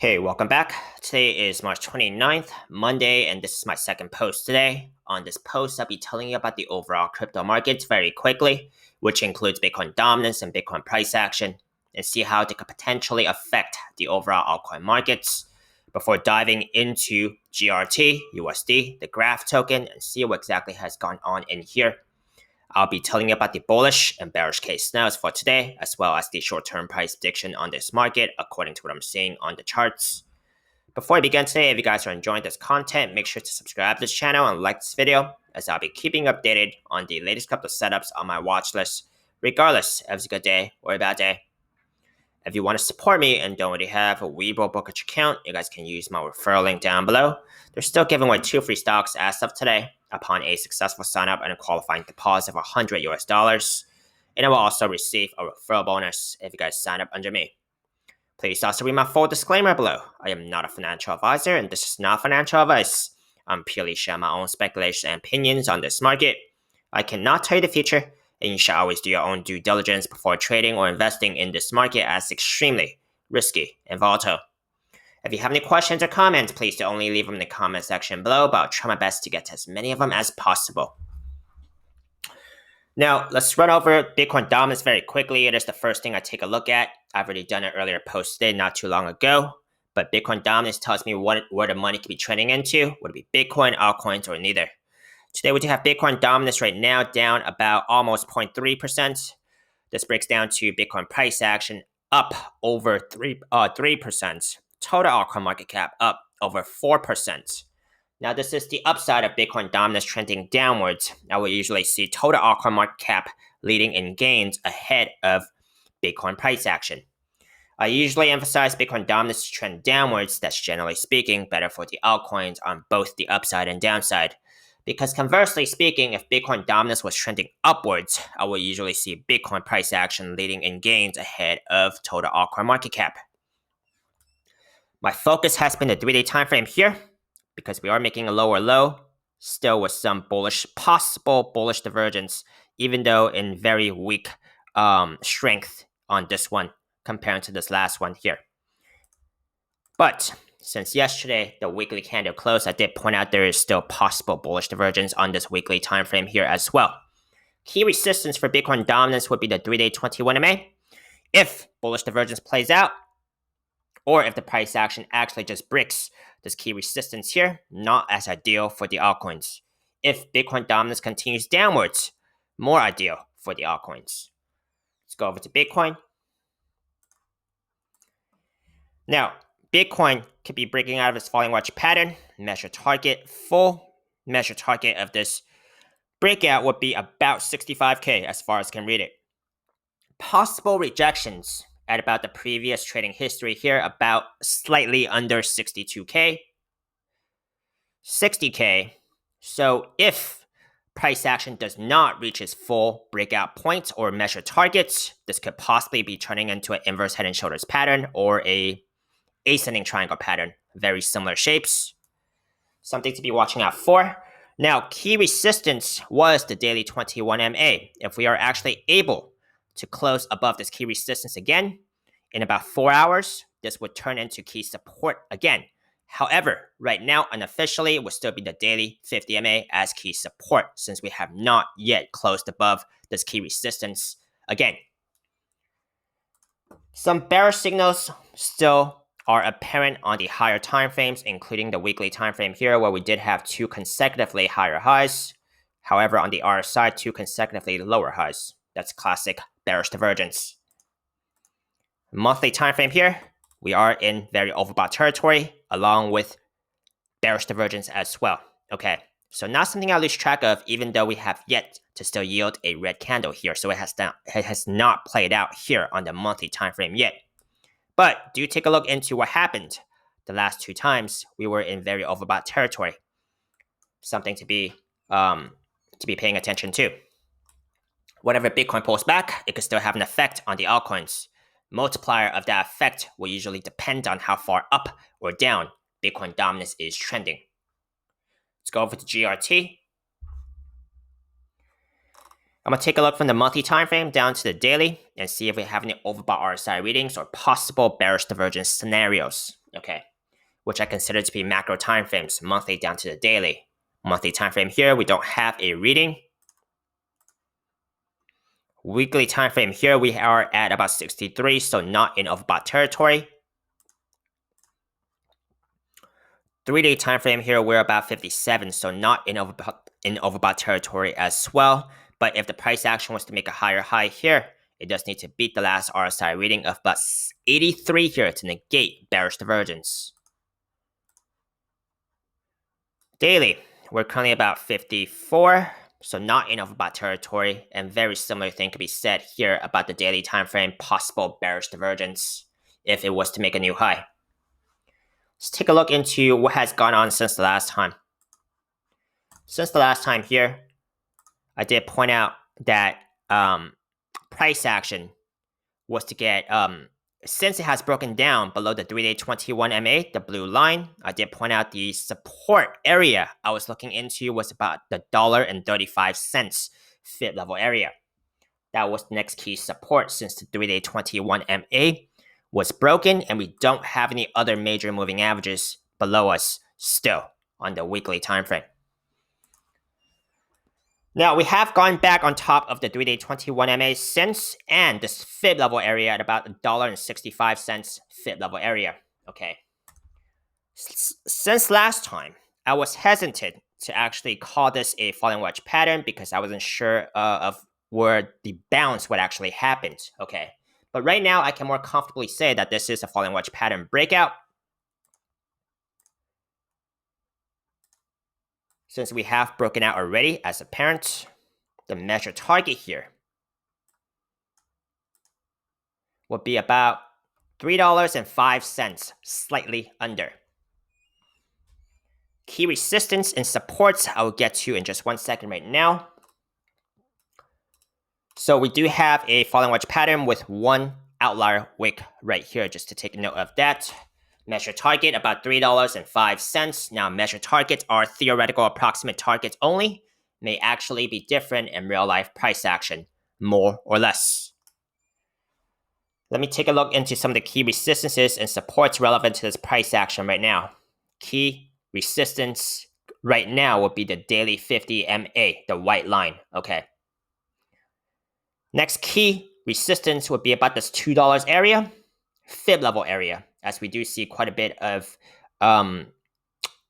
Hey, welcome back. Today is March 29th, Monday, and this is my second post today. On this post, I'll be telling you about the overall crypto markets very quickly, which includes Bitcoin dominance and Bitcoin price action, and see how they could potentially affect the overall altcoin markets before diving into GRTUSD, the graph token, and see what exactly has gone on in here. I'll be telling you about the bullish and bearish case scenarios for today, as well as the short-term price prediction on this market according to what I'm seeing on the charts. Before I begin today, if you guys are enjoying this content, make sure to subscribe to this channel and like this video, as I'll be keeping updated on the latest crypto setups on my watch list, regardless if it's a good day or a bad day. If you want to support me and don't already have a Webull brokerage account, you guys can use my referral link down below. They're still giving away 2 free stocks as of today upon a successful sign up and a qualifying deposit of $100. And I will also receive a referral bonus if you guys sign up under me. Please also read my full disclaimer below. I am not a financial advisor and this is not financial advice. I'm purely sharing my own speculation and opinions on this market. I cannot tell you the future, and you should always do your own due diligence before trading or investing in this market, as it's extremely risky and volatile. If you have any questions or comments, please do only leave them in the comment section below, but I'll try my best to get to as many of them as possible. Now, let's run over Bitcoin dominance very quickly. It is the first thing I take a look at. I've already done an earlier post today, not too long ago, but Bitcoin dominance tells me where the money could be trending into. Would it be Bitcoin, altcoins, or neither? Today, we do have Bitcoin dominance right now down about almost 0.3%. This breaks down to Bitcoin price action up over 3%. Total altcoin market cap up over 4%. Now, this is the upside of Bitcoin dominance trending downwards. I will usually see total altcoin market cap leading in gains ahead of Bitcoin price action. I usually emphasize Bitcoin dominance trend downwards. That's generally speaking better for the altcoins on both the upside and downside. Because conversely speaking, if Bitcoin dominance was trending upwards, I will usually see Bitcoin price action leading in gains ahead of total altcoin market cap. My focus has been the 3-day time frame here, because we are making a lower low, still with some possible bullish divergence, even though in very weak strength on this one compared to this last one here. But since yesterday, the weekly candle closed, I did point out there is still possible bullish divergence on this weekly time frame here as well. Key resistance for Bitcoin dominance would be the 3-day 21 MA. If bullish divergence plays out, or if the price action actually just breaks this key resistance here, not as ideal for the altcoins. If Bitcoin dominance continues downwards, more ideal for the altcoins. Let's go over to Bitcoin. Now, Bitcoin could be breaking out of its falling wedge pattern. Full measure target of this breakout would be about 65K as far as I can read it. Possible rejections at about the previous trading history here, about slightly under 62K. 60K. So if price action does not reach its full breakout points or measure targets, this could possibly be turning into an inverse head and shoulders pattern or a ascending triangle pattern. Very similar shapes. Something to be watching out for. Now, key resistance was the daily 21 MA. If we are actually able to close above this key resistance again in about 4 hours, this would turn into key support again. However, right now, unofficially, it will still be the daily 50 MA as key support, since we have not yet closed above this key resistance again. Some bearish signals still are apparent on the higher time frames, including the weekly time frame here, where we did have 2 consecutively higher highs. However, on the RSI side, 2 consecutively lower highs. That's classic bearish divergence. Monthly time frame here, we are in very overbought territory, along with bearish divergence as well. Okay, so not something I lose track of, even though we have yet to still yield a red candle here. So it has not played out here on the monthly time frame yet. But do take a look into what happened the last 2 times we were in very overbought territory. Something to be paying attention to. Whenever Bitcoin pulls back, it could still have an effect on the altcoins. Multiplier of that effect will usually depend on how far up or down Bitcoin dominance is trending. Let's go over to GRT. I'm going to take a look from the monthly time frame down to the daily and see if we have any overbought RSI readings or possible bearish divergence scenarios. okay, which I consider to be macro time frames, monthly down to the daily. Monthly time frame here, we don't have a reading. Weekly time frame here, we are at about 63, so not in overbought territory. 3-day time frame here, we're about 57, so not in overbought territory as well. But if the price action was to make a higher high here, it does need to beat the last RSI reading of about 83 here to negate bearish divergence. Daily, we're currently about 54, so not in overbought territory, and very similar thing could be said here about the daily time frame, possible bearish divergence if it was to make a new high. Let's take a look into what has gone on since the last time. Since the last time here, I did point out that price action was to get, since it has broken down below the 3-day 21 MA, the blue line, I did point out the support area I was looking into was about the $1.35 fit level area. That was the next key support since the 3-day 21 MA was broken, and we don't have any other major moving averages below us still on the weekly time frame. Now, we have gone back on top of the 3-day 21 MA since, and this fib level area at about $1.65 fib level area. Okay. Since last time, I was hesitant to actually call this a falling wedge pattern because I wasn't sure of where the bounce would actually happen. Okay. But right now, I can more comfortably say that this is a falling wedge pattern breakout. Since we have broken out already as apparent, the measure target here would be about $3.05, slightly under. Key resistance and supports I will get to in just 1 second right now. So we do have a falling wedge pattern with one outlier wick right here, just to take note of that. Measure target about $3.05. Now, measure targets are theoretical approximate targets only, may actually be different in real life price action, more or less. Let me take a look into some of the key resistances and supports relevant to this price action right now. Key resistance right now would be the daily 50 MA, the white line. Okay. Next key resistance would be about this $2 area, fib level area, as we do see quite a bit of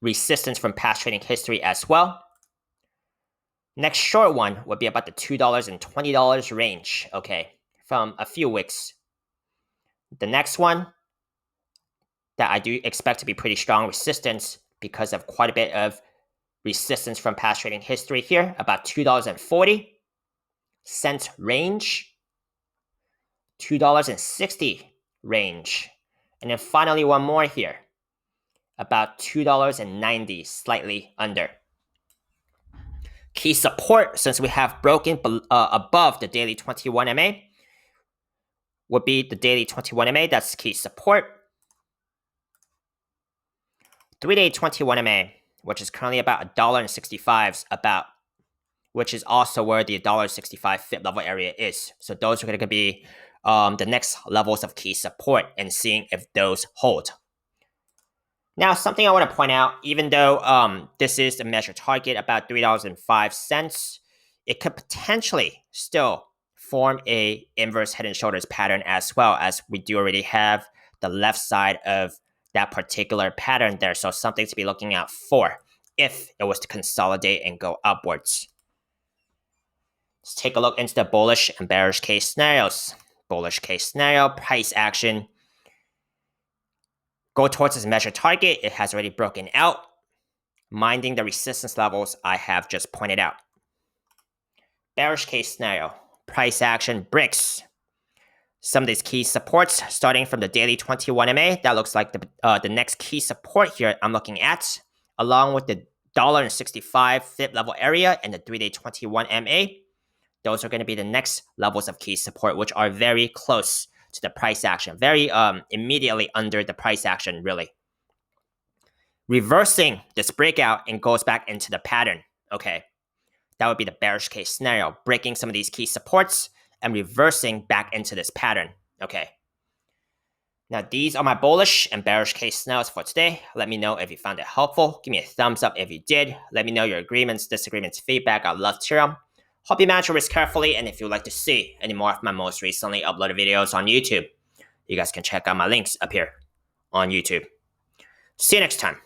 resistance from past trading history as well. Next short one would be about the $2 and $20 range, okay, from a few wicks. The next one that I do expect to be pretty strong resistance because of quite a bit of resistance from past trading history here, about $2.40 range, $2.60 range, and then finally one more here, about $2.90, slightly under. Key support, since we have broken above the daily 21 MA, would be the daily 21 MA, that's key support. 3-day 21 MA, which is currently about $1.65, about, which is also where the $1.65 fit level area is. So those are going to be the next levels of key support and seeing if those hold. Now, something I want to point out, even though this is a measure target about $3.05, it could potentially still form a inverse head and shoulders pattern as well, as we do already have the left side of that particular pattern there. So something to be looking out for if it was to consolidate and go upwards. Let's take a look into the bullish and bearish case scenarios. Bullish case scenario, price action. Go towards this measure target. It has already broken out, minding the resistance levels I have just pointed out. Bearish case scenario, price action breaks some of these key supports, starting from the daily 21 MA. That looks like the next key support here I'm looking at, along with the $1.65 fit level area and the 3-day 21 MA. Those are going to be the next levels of key support, which are very close to the price action, very immediately under the price action, really. Reversing this breakout and goes back into the pattern, okay? That would be the bearish case scenario, breaking some of these key supports and reversing back into this pattern, okay? Now, these are my bullish and bearish case scenarios for today. Let me know if you found it helpful. Give me a thumbs up if you did. Let me know your agreements, disagreements, feedback. I'd love to hear them. Hope you manage your risk carefully, and if you'd like to see any more of my most recently uploaded videos on YouTube, you guys can check out my links up here on YouTube. See you next time.